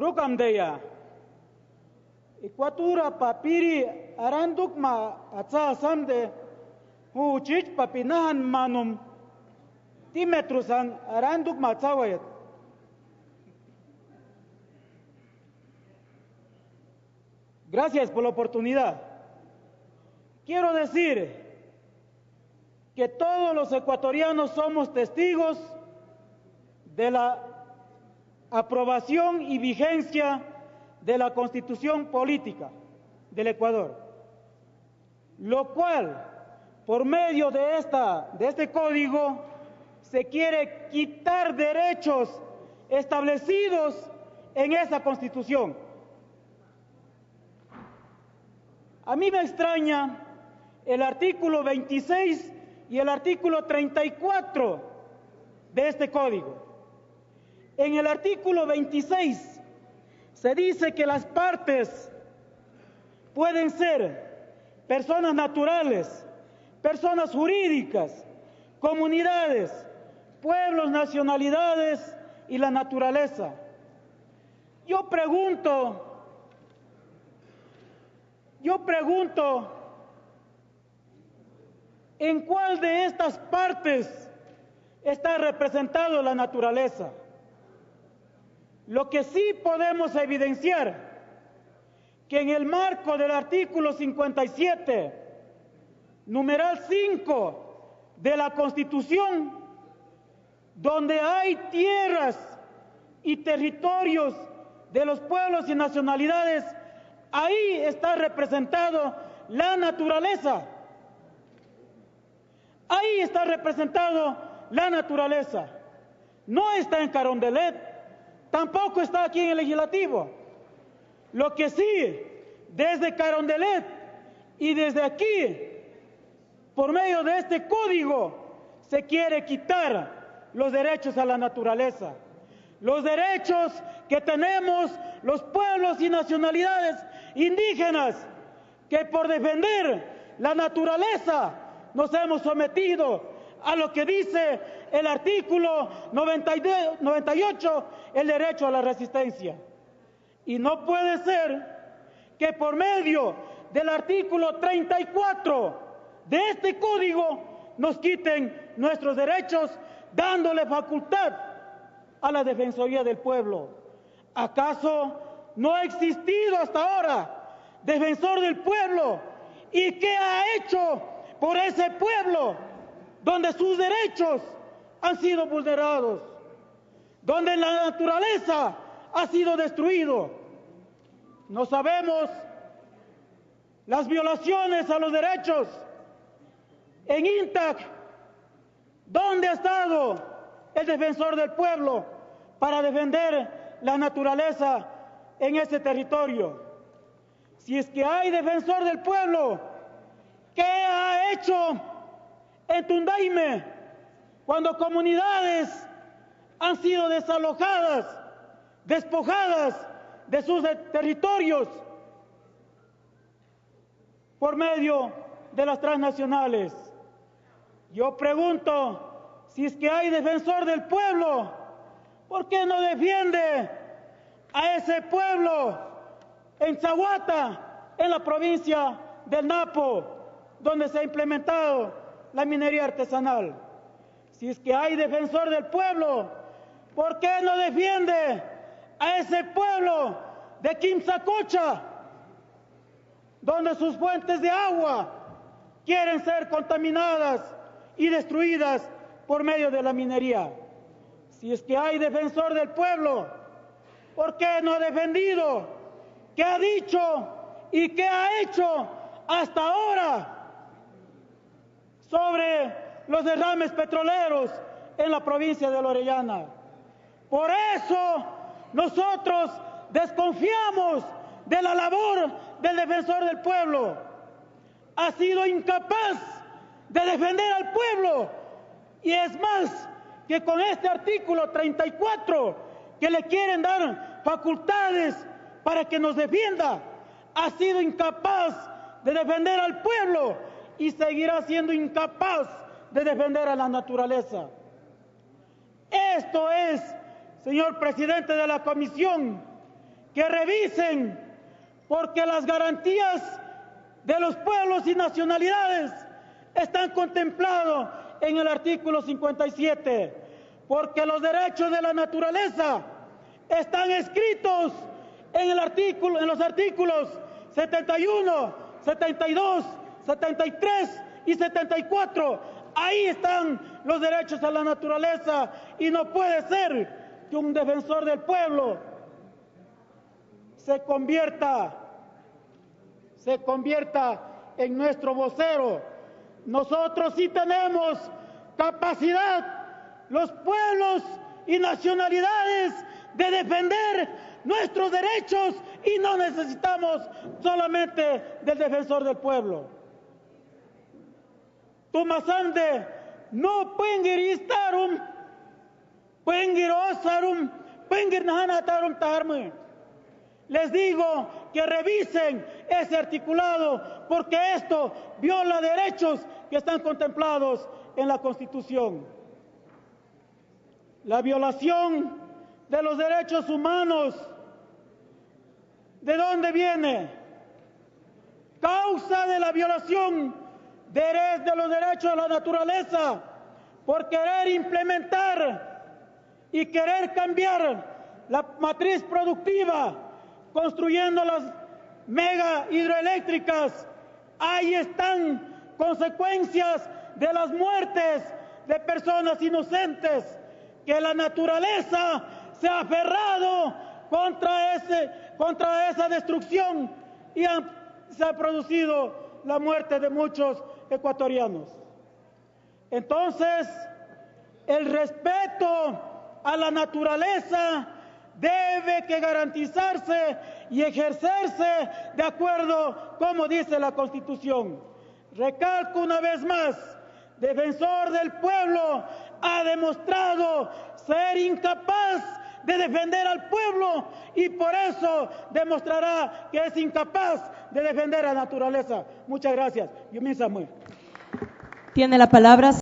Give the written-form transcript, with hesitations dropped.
Urukamdeya. Ecuatura papiri aranduk ma atsa samde huchich papinahan manum timetrusan aranduk ma atsawayat. Gracias por la oportunidad. Quiero decir que todos los ecuatorianos somos testigos de la aprobación y vigencia de la Constitución Política del Ecuador, lo cual, por medio de este código, se quiere quitar derechos establecidos en esa Constitución. A mí me extraña el artículo 26 y el artículo 34 de este código. En el artículo 26 se dice que las partes pueden ser personas naturales, personas jurídicas, comunidades, pueblos, nacionalidades y la naturaleza. Yo pregunto, ¿en cuál de estas partes está representado la naturaleza? Lo que sí podemos evidenciar, que en el marco del artículo 57, numeral 5 de la Constitución, donde hay tierras y territorios de los pueblos y nacionalidades, ahí está representado la naturaleza. Ahí está representado la naturaleza. No está en Carondelet, tampoco está aquí en el legislativo. Lo que sí, desde Carondelet y desde aquí, por medio de este código, se quiere quitar los derechos a la naturaleza. Los derechos que tenemos los pueblos y nacionalidades indígenas, que por defender la naturaleza nos hemos sometido a lo que dice el artículo 98, el derecho a la resistencia. Y no puede ser que por medio del artículo 34 de este código nos quiten nuestros derechos, dándole facultad a la Defensoría del Pueblo. ¿Acaso no ha existido hasta ahora defensor del pueblo? ¿Y qué ha hecho por ese pueblo donde sus derechos han sido vulnerados, donde la naturaleza ha sido destruido? No sabemos las violaciones a los derechos. En INTAC, ¿dónde ha estado el defensor del pueblo para defender la naturaleza en ese territorio? Si es que hay defensor del pueblo, ¿qué ha hecho en Tundaime cuando comunidades han sido desalojadas, despojadas de sus territorios por medio de las transnacionales? Yo pregunto, si es que hay defensor del pueblo, ¿por qué no defiende a ese pueblo en Zaguata, en la provincia del Napo, donde se ha implementado la minería artesanal? Si es que hay defensor del pueblo, ¿por qué no defiende a ese pueblo de Quimsacocha, donde sus fuentes de agua quieren ser contaminadas y destruidas por medio de la minería? Si es que hay defensor del pueblo, ¿por qué no ha defendido? ¿Qué ha dicho y qué ha hecho hasta ahora sobre los derrames petroleros en la provincia de la Orellana? Por eso nosotros desconfiamos de la labor del defensor del pueblo. Ha sido incapaz de defender al pueblo, y es más, que con este artículo 34 que le quieren dar facultades para que nos defienda, ha sido incapaz de defender al pueblo y seguirá siendo incapaz de defender a la naturaleza. Esto es, señor presidente de la comisión, que revisen, porque las garantías de los pueblos y nacionalidades están contemplados en el artículo 57, porque los derechos de la naturaleza están escritos en los artículos 71, 72, 73 y 74. Ahí están los derechos a la naturaleza y no puede ser que un defensor del pueblo se convierta en nuestro vocero. Nosotros sí tenemos capacidad, los pueblos y nacionalidades, de defender nuestros derechos y no necesitamos solamente del defensor del pueblo. Tumasande no pengiristarum, pengirosarum, pengirnahanatarum tarme. Les digo que revisen ese articulado porque esto viola derechos que están contemplados en la Constitución. La violación de los derechos humanos, ¿de dónde viene? Causa de la violación de los derechos de la naturaleza por querer implementar y querer cambiar la matriz productiva, construyendo las mega hidroeléctricas. Ahí están consecuencias de las muertes de personas inocentes, que la naturaleza se ha aferrado contra esa destrucción y se ha producido la muerte de muchos ecuatorianos. Entonces, el respeto a la naturaleza debe que garantizarse y ejercerse de acuerdo como dice la Constitución. Recalco una vez más, defensor del pueblo ha demostrado ser incapaz de defender al pueblo y por eso demostrará que es incapaz de defender a la naturaleza. Muchas gracias. Yo mismo. Tiene la palabra.